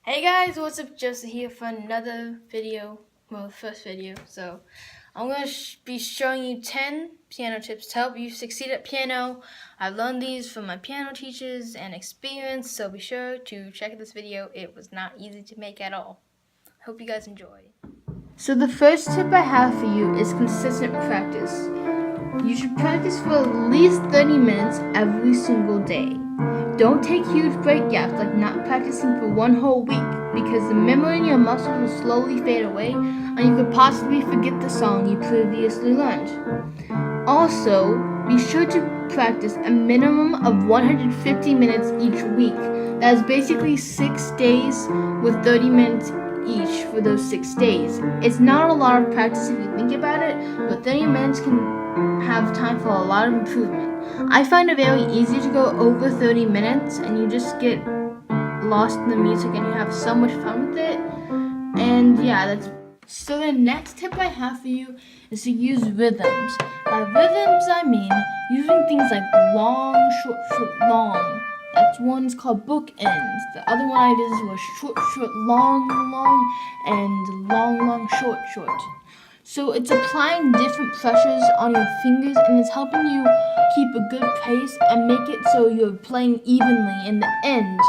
Hey guys, what's up? Josie here for another video. Well, the first video. So, I'm going to be showing you 10 piano tips to help you succeed at piano. I've learned these from my piano teachers and experience, so be sure to check this video. It was not easy to make at all. Hope you guys enjoy. So, the first tip I have for you is consistent practice. You should practice for at least 30 minutes every single day. Don't take huge break gaps like not practicing for one whole week because the memory in your muscles will slowly fade away and you could possibly forget the song you previously learned. Also, be sure to practice a minimum of 150 minutes each week. That is basically 6 days with 30 minutes each for those 6 days. It's not a lot of practice if you think about it, but 30 minutes can have time for a lot of improvement. I find it very easy to go over 30 minutes and you just get lost in the music and you have so much fun with it. And yeah, that's so the next tip I have for you is to use rhythms. By rhythms I mean using things like long, short, short, long. That's one's called bookends. The other one I did was short, short, long, long, and long, long, short, short. So it's applying different pressures on your fingers and it's helping you keep a good pace and make it so you're playing evenly in the end.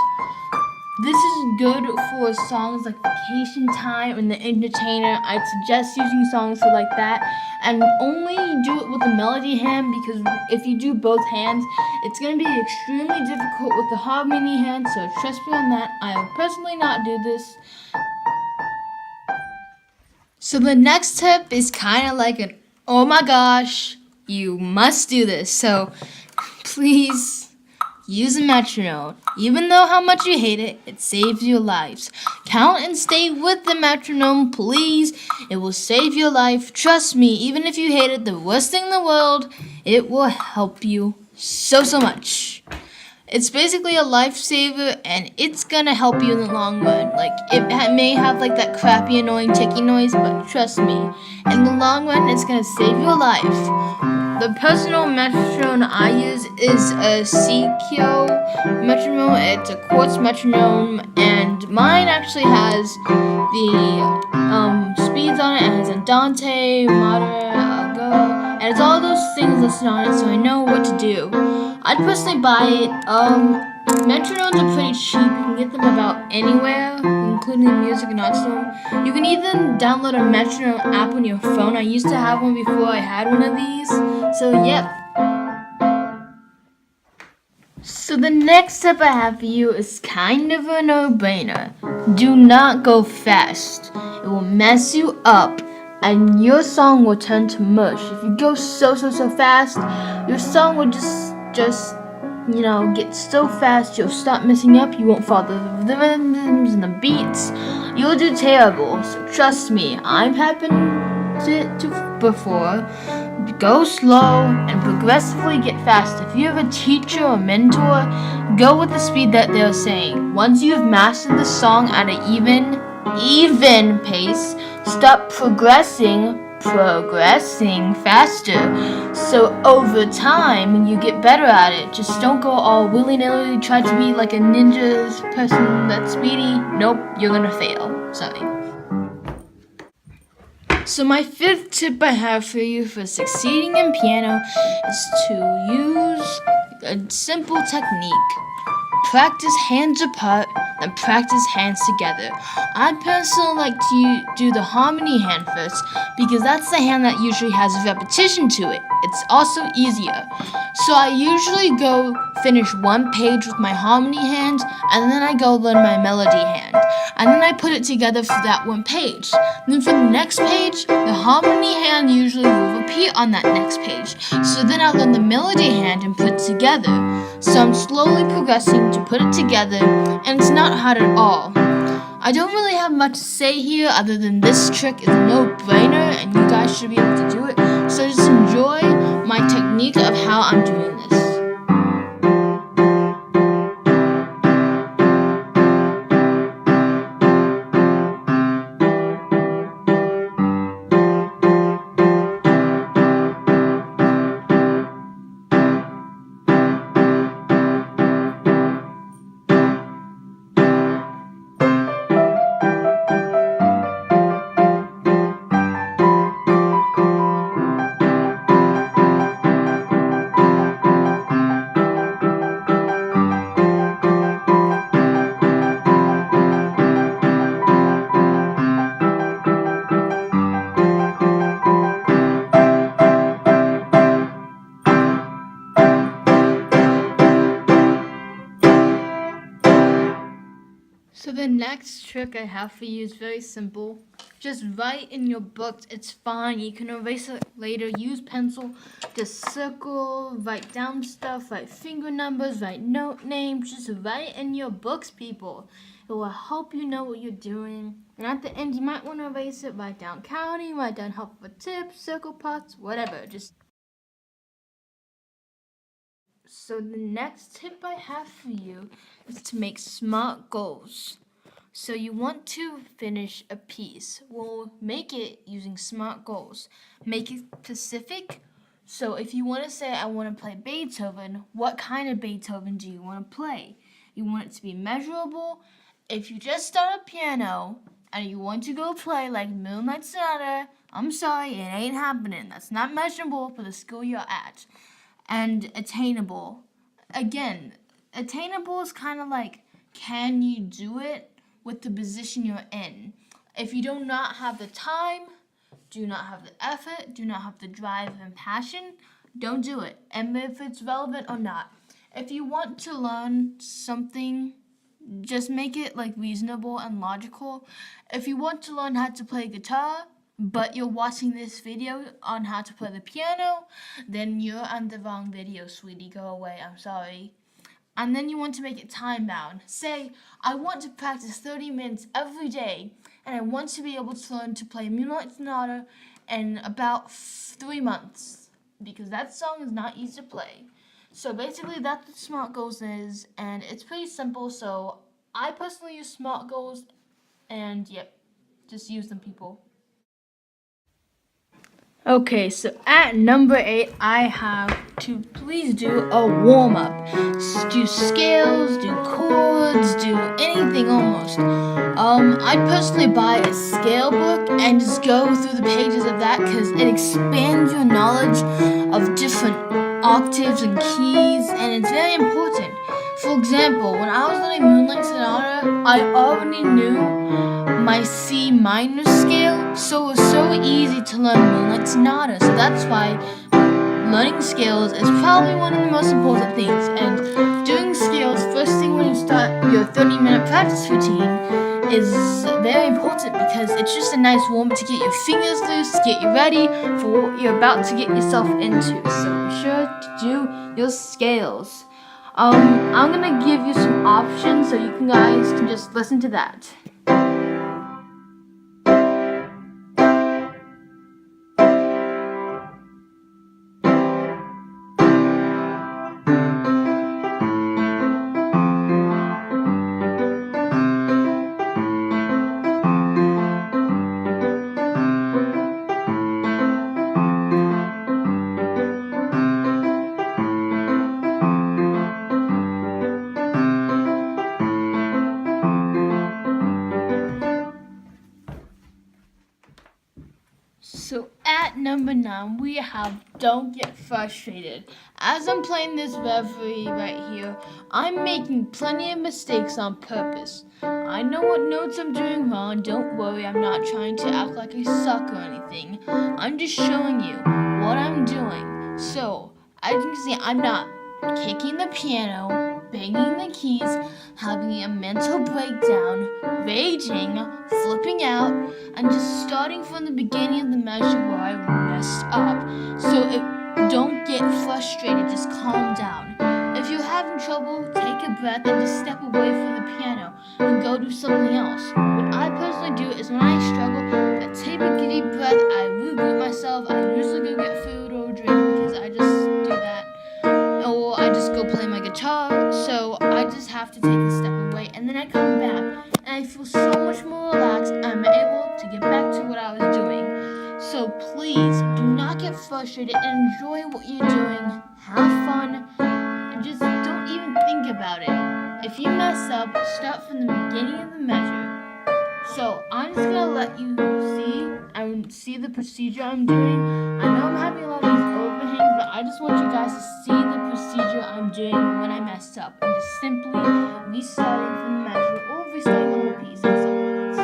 This is good for songs like Vacation Time and The Entertainer. I'd suggest using songs like that and only do it with the melody hand because if you do both hands, it's going to be extremely difficult with the harmony hand, so trust me on that. I will personally not do this. So the next tip is kind of like an, oh my gosh, you must do this. So please use a metronome. Even though how much you hate it, it saves your lives. Count and stay with the metronome, please. It will save your life. Trust me, even if you hate it, the worst thing in the world, it will help you so much. It's basically a lifesaver and it's gonna help you in the long run. Like, it may have like that crappy annoying ticky noise, but trust me, in the long run it's gonna save your life. The personal metronome I use is a Seikyo metronome. It's a quartz metronome and mine actually has the speeds on it. It has Andante, moderate, go, and it's all those things listed on it, so I know what to do. I'd personally buy it. Metronomes are pretty cheap. You can get them about anywhere, including the music and art store. You can even download a metronome app on your phone. I used to have one before I had one of these. So, yep. So the next step I have for you is kind of a no-brainer. Do not go fast. It will mess you up and your song will turn to mush. If you go so fast, your song will just get so fast you'll stop messing up. You won't follow the rhythms and the beats. You'll do terrible. So trust me, I've happened to before. Go slow and progressively get fast. If you have a teacher or mentor, go with the speed that they're saying. Once you've mastered the song at an even pace, stop progressing faster. So over time, you get better at it. Just don't go all willy-nilly, try to be like a ninja person that's speedy. Nope, you're gonna fail. Sorry. So my fifth tip I have for you for succeeding in piano is to use a simple technique. Practice hands apart, then practice hands together. I personally like to do the harmony hand first because that's the hand that usually has repetition to it. It's also easier. So I usually go finish one page with my harmony hand and then I go learn my melody hand. And then I put it together for that one page. Then for the next page, the harmony hand usually will repeat on that next page. So then I learn the melody hand and put it together. So I'm slowly progressing to put it together, and it's not hard at all. I don't really have much to say here other than this trick is a no-brainer and you guys should be able to do it. So just enjoy my technique of how I'm doing this. So the next trick I have for you is very simple. Just write in your books. It's fine. You can erase it later. Use pencil. Just circle, write down stuff, write finger numbers, write note names. Just write in your books, people. It will help you know what you're doing. And at the end, you might want to erase it. Write down counting, write down helpful tips, circle parts, whatever. So the next tip I have for you is to make SMART goals. So you want to finish a piece. Well, make it using SMART goals. Make it specific. So if you want to say, I want to play Beethoven, what kind of Beethoven do you want to play? You want it to be measurable. If you just start a piano and you want to go play like Moonlight Sonata, I'm sorry, it ain't happening. That's not measurable for the school you're at. And attainable. Again, attainable is kind of like, can you do it with the position you're in? If you do not have the time, do not have the effort, do not have the drive and passion, don't do it. And if it's relevant or not. If you want to learn something, just make it like reasonable and logical. If you want to learn how to play guitar, but you're watching this video on how to play the piano, then you're on the wrong video, sweetie. Go away. I'm sorry. And then you want to make it time bound. Say, I want to practice 30 minutes every day, and I want to be able to learn to play Moonlight Sonata in about 3 months, because that song is not easy to play. So basically, that's what SMART goals is, and it's pretty simple. So I personally use SMART goals, and yep, just use them, people. Okay, so at number 8, I have to please do a warm-up. Do scales, do chords, do anything almost. I'd personally buy a scale book and just go through the pages of that because it expands your knowledge of different octaves and keys, and it's very important. For example, when I was learning Moonlight Sonata, I already knew my C minor scale, so it was so easy to learn Moonlight Sonata. So that's why learning scales is probably one of the most important things. And doing scales first thing when you start your 30-minute practice routine is very important because it's just a nice warm-up to get your fingers loose, to get you ready for what you're about to get yourself into. So be sure to do your scales. I'm gonna give you some options so you guys can just listen to that. So at number 9, we have Don't Get Frustrated. As I'm playing this reverie right here, I'm making plenty of mistakes on purpose. I know what notes I'm doing wrong. Don't worry, I'm not trying to act like I suck or anything. I'm just showing you what I'm doing. So, as you can see, I'm not kicking the piano, banging the keys, having a mental breakdown, raging, flipping out, and just starting from the beginning of the measure where I messed up. So don't get frustrated, just calm down. If you're having trouble, take a breath and just step away from the piano and go do something else. What I personally do is when I struggle, I take a deep breath, I reboot myself, I usually go get food or a drink because I just do that. Or I just go play my guitar, so I just have to take a step away and then I come back and I feel so much more relaxed. I'm able to get back to what I was doing. So please do not get frustrated and enjoy what you're doing. Have fun and just don't even think about it. If you mess up, start from the beginning of the measure. So I'm just gonna let you see the procedure I'm doing. I know I'm having a lot of these overhangs, but I just want you guys to see the procedure I'm doing when I messed up and just simply restarting from the measure or restarting the whole piece in some words.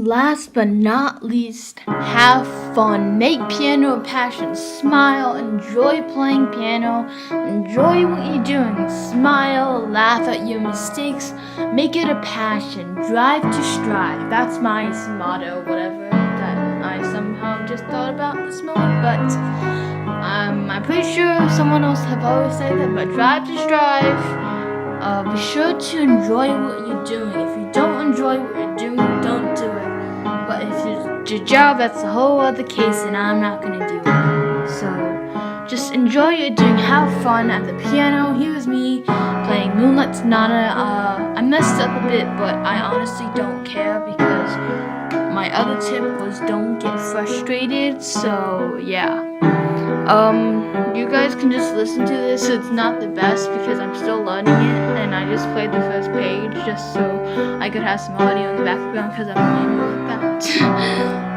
last but not least, have fun. Make piano a passion. Smile. Enjoy playing piano. Enjoy what you're doing. Smile. Laugh at your mistakes. Make it a passion. Drive to strive. That's my motto, whatever that I somehow just thought about this moment. But I'm pretty sure someone else have always said that. But drive to strive. Be sure to enjoy what you're doing. If you don't enjoy what you're doing, don't do it. But if it's your job, that's a whole other case, and I'm not gonna do it. So just enjoy what you're doing. Have fun at the piano. Here's me playing Moonlight Sonata. I messed up a bit, but I honestly don't care because my other tip was don't get frustrated. So yeah. You guys can just listen to this. It's not the best because I'm still learning it, and I just played the first page just so I could have some audio in the background because I'm new like that.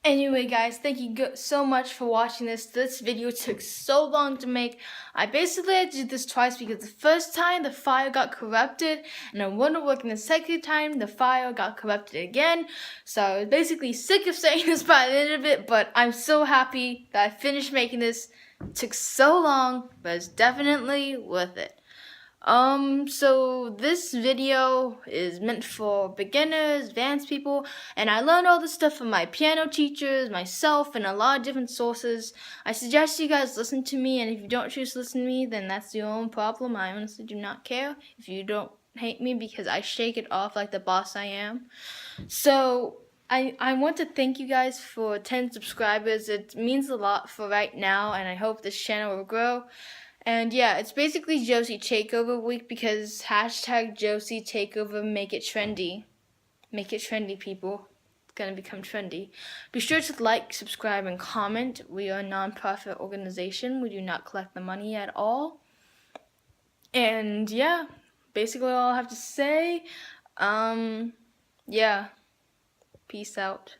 Anyway, guys, thank you so much for watching this. This video took so long to make. I basically had to do this twice because the first time the file got corrupted, and I wouldn't work, and the second time the file got corrupted again. So I was basically sick of saying this by the end of it, but I'm so happy that I finished making this. It took so long, but it's definitely worth it. So this video is meant for beginners, advanced people, and I learned all this stuff from my piano teachers, myself, and a lot of different sources. I suggest you guys listen to me, and if you don't choose to listen to me, then that's your own problem. I honestly do not care if you don't hate me because I shake it off like the boss I am. So I want to thank you guys for 10 subscribers. It means a lot for right now, and I hope this channel will grow. And yeah, it's basically Josie Takeover week because hashtag Josie Takeover, make it trendy. Make it trendy, people. It's gonna become trendy. Be sure to like, subscribe, and comment. We are a non-profit organization. We do not collect the money at all. And yeah, basically all I have to say. Yeah, peace out.